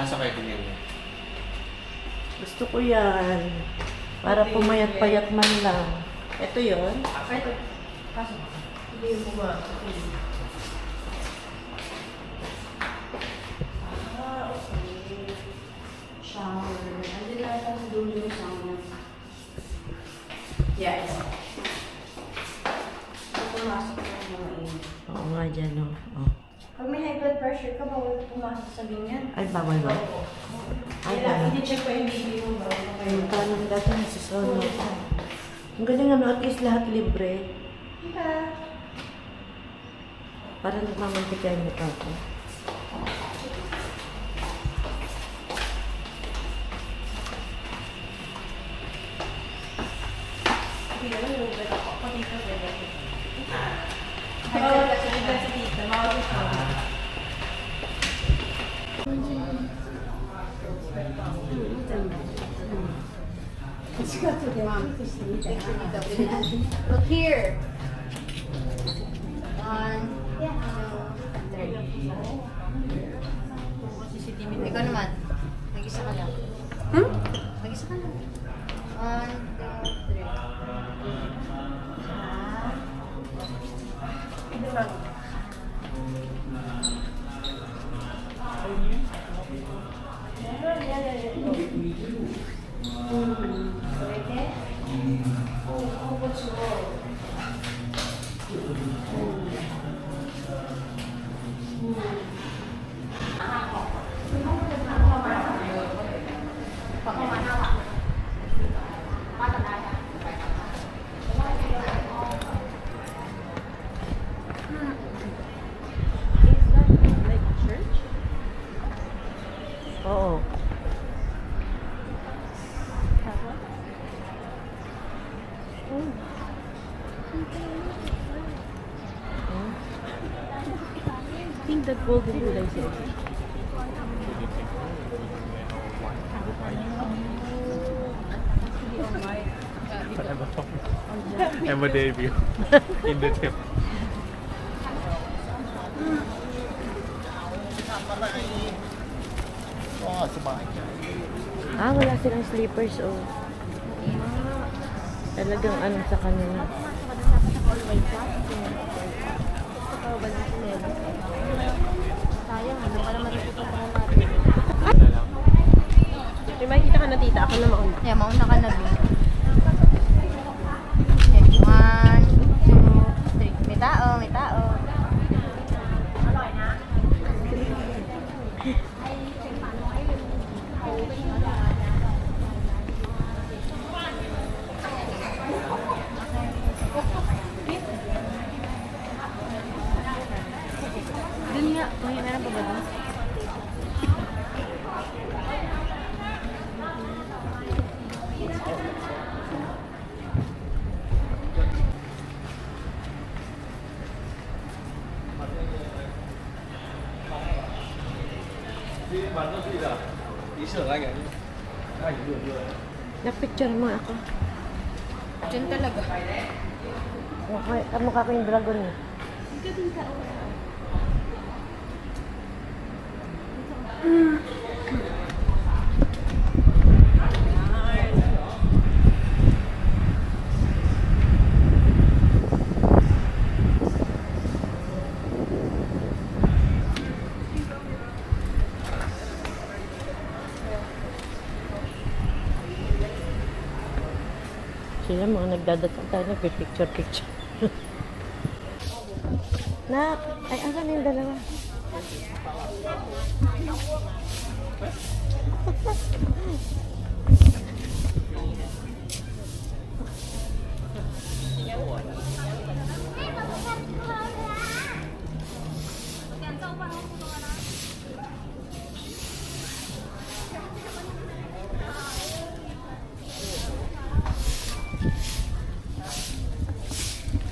Nasa kayo din yun. Gusto ko yan. Para pumayat-payat man lang. Ito yun. Ito. Kaso, hindi yung pumasok. Okay. Shower. Andun na lang doon yung shower. Yeah, ito. Pumasok na yung mga init. Oo nga dyan, no? Oh. Pag may high blood pressure ka, bawal pumasok sa ganyan. Ay, bawal ba? Oo. Ay, Kailangan bawal. i-check pa yung baby mo bago ka kayo. Yung tanong dati nasisono. Ang galing ano, at least lahat libre. Diba? Para nagmamantikan niyo ako. Hindi naman yung ugat ako. Ako dito, ganyan. Bawal kasi iba sa dito. Bawal ito. Let's go to the mom. Look here. One, two, ikaw naman. Mag-isa ka lang. Mag-isa ka lang. 1, 2, 3. Ito lang. Oo. I think that golden gulay siya. I'm a debut in the tip. Ah, wala silang slippers, oh. Talagang ano sa kanila. Sayang, ano ka naman natutupan natin. May makikita ka na tita, ako na mauna. Yeah, mauna ka na din. Okay, 1, 2, 3. May tao, may tao. Dun nga, meron pa ba dun? Napicture mo ako. Diyan talaga. Mukha ko yung dragon eh. Sila mga nagdadasal tayo, nagpipicture-picture. Nak, ay asan yung dalawa?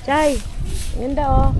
Chay, ganda oh.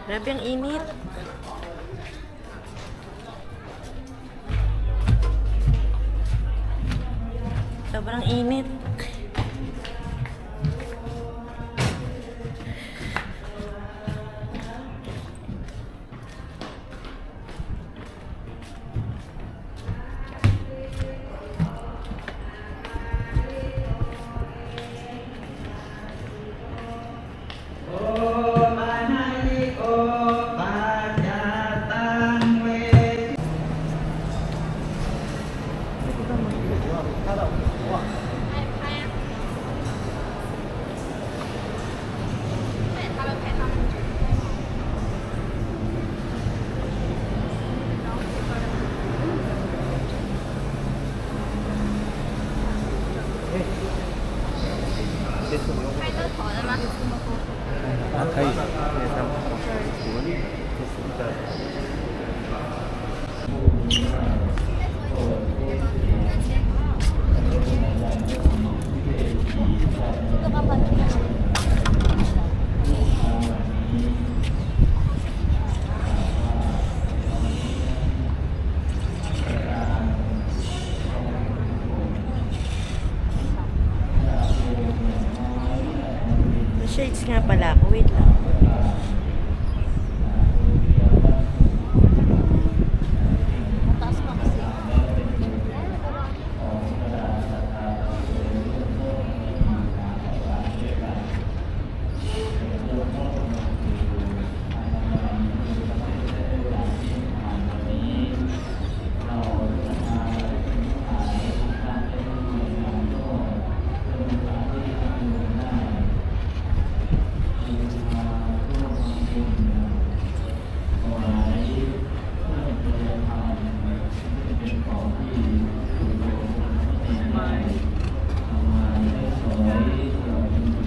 Grabe ang init. Sobrang init.可以，国力就是的。Shades nga pala ako. Wait lang. Mataas pa kasi.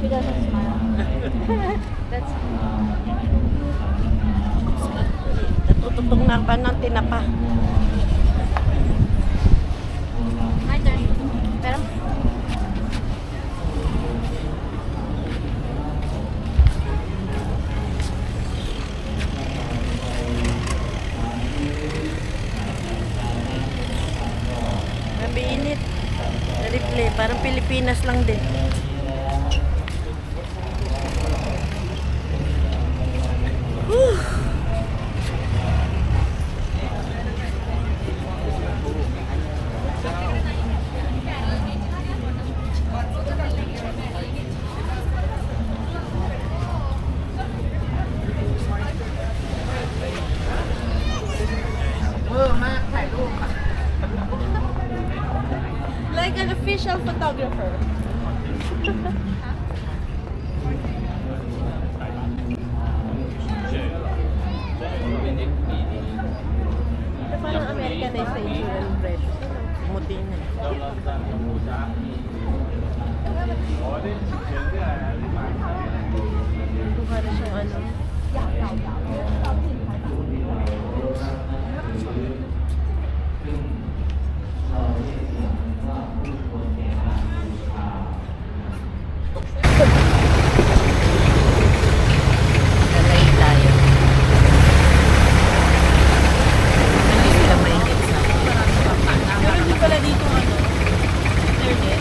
She doesn't smile. That's Natututong na pa ng tinapa. my turn. Pero Grabe init. Replay. Parang Pilipinas lang din. Whew. like an official photographer. Parang Americanization ng bread. Muti na. Kuha na siyang ano. Lalay tayo. Hindi sila mainit sa pero hindi pala dito ano. Internet.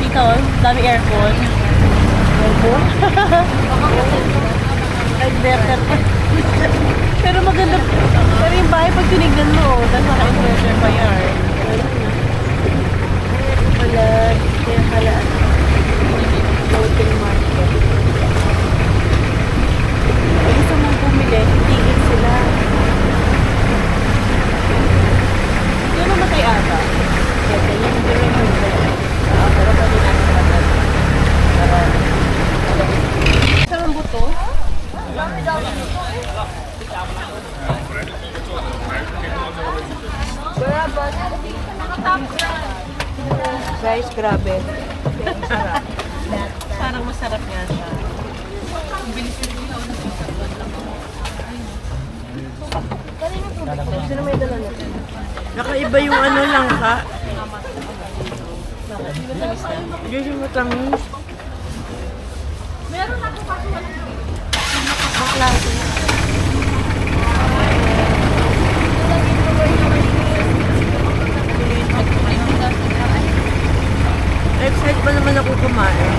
dito, dami aircon. Aircon? Inverter pa. Pero maganda. Pero yung bahay pag tinignan mo, dahil naka-inverter pa yan. Kaya pala, floating market. Pag gusto mong bumili, tigil sila. Hindi naman matay ata. Kaya ganyan, hindi naman bumili. Pero pwede natin patag. Saan ang buto? Guys, grabe. Sarap. Parang masarap nga siya. Sino may dala nito? Nakaiba yung ano lang ka. Hindi yung matamis. Meron ako kasi maklase. Excited pa naman ako kumain.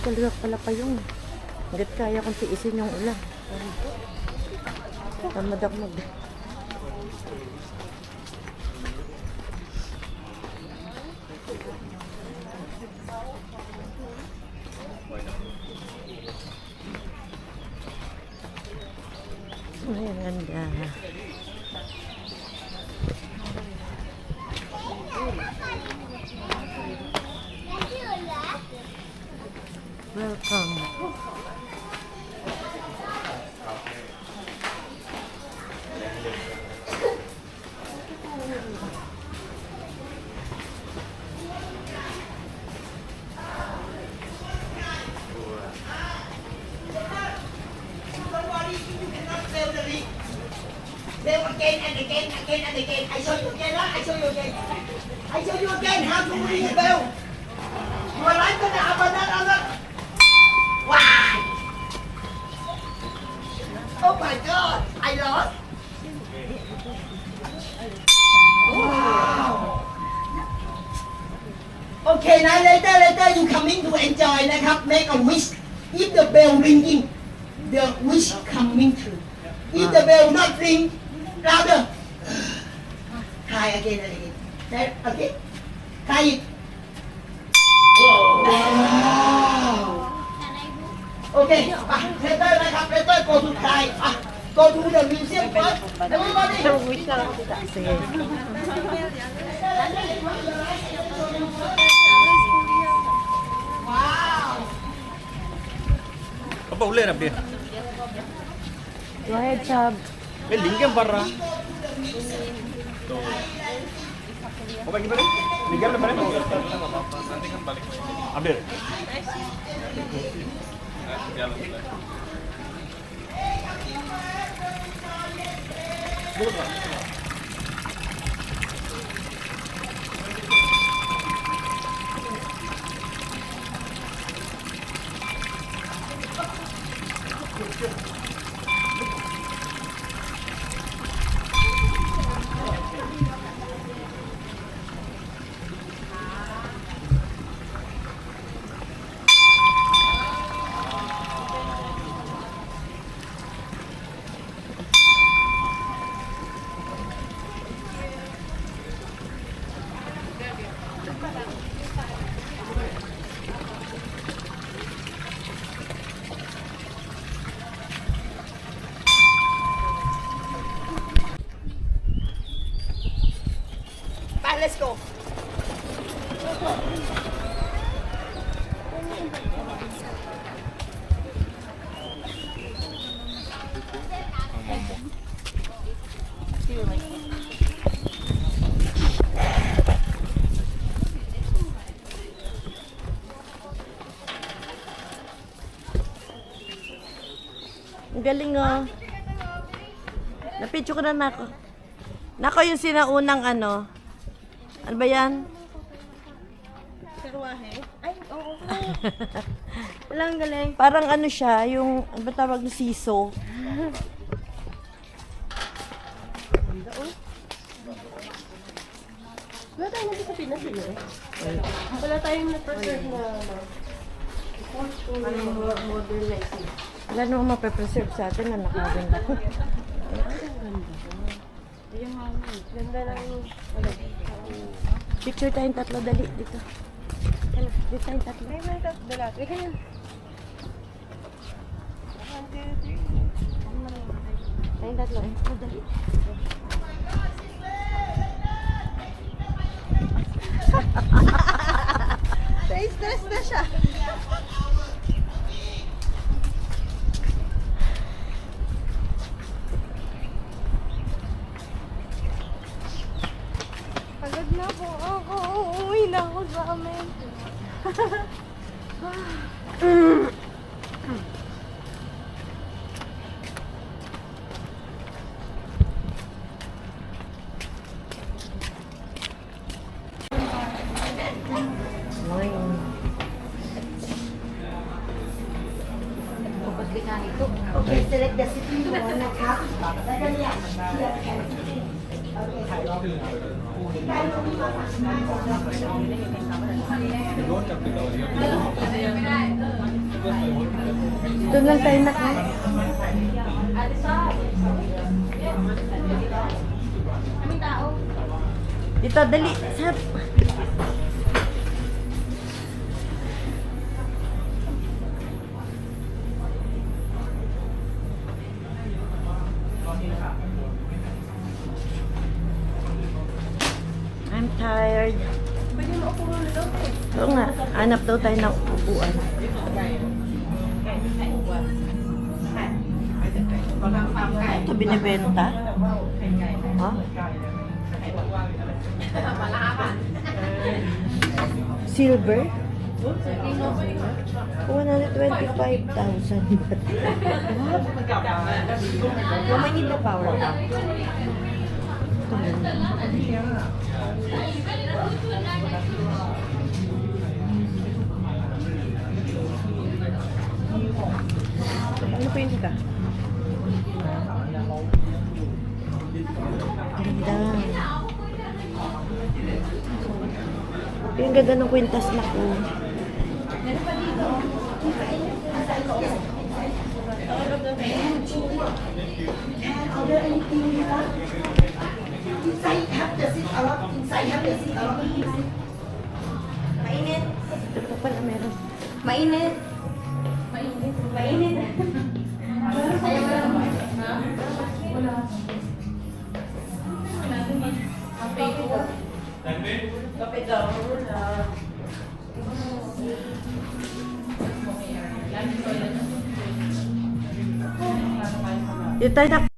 Talaga pala pa yung hanggat kaya kong tiisin yung ulan. Tamad ako mag... Ayan, ganda. Welcome. Sell again and again, again and again. I show you again, huh? I show you again. I show you again how to ring a bell. You are right gonna have another. Wow! Oh my God! I lost. Wow! Okay, now later you coming to enjoy นะครับ Make a wish. If the bell ringing, the wish coming true. If the bell not ring, louder. Try again and again. That okay? Try it. Wow. Okay. Later นะครับ later go to the museum first. Everybody. Wait lang ako dito. Sige. அப்பா உள்ளே இரு அப்படியே Go ahead, Chab. லிங்கம் பாடுறா அப்பா இங்க பாரு லிங்கம் பாரு அப்படியே இரு. Bye, let's go. Ang galing oh. Napicture ko na nako. Nako yung sinaunang ano. Ano ba yan? Karwahe. Ay, oo. Walang galing. Parang ano siya, yung, ano ba tawag na siso? Wala tayong nandito sa Pinas eh. Wala tayong na-preserve na modern life. Wala namang mape-preserve sa atin na nakaganda. Ganda lang yung Picture tayong tatlo, dali dito. Hello, dito tayong tatlo. Ay, may dalat. Wait ka yan. 1, 2, 3. Tayong tatlo eh. Oh, dali. Stress na siya. Pagod na po ako. Uuwi na ako sa amin. Okay, select the city you want to have. Doon lang tayo na ka. Dito, dali. Sir. I'm tired. Pwede mo ako muna daw eh. Oo nga, hanap daw tayo ng upuan. Ito binibenta? Ha? Silver? 125,000 baht. What? You might need the power bank. Ano po yun ka? Ganda. Yung ganda ng kwintas na ko. Inside have the seat a lot. Inside have the seat a lot. Mainit. Ito pa pala meron. Mainit. Mainit. Mainit. Ayaw mo lang. Ha? Kape daw. Yung tayo na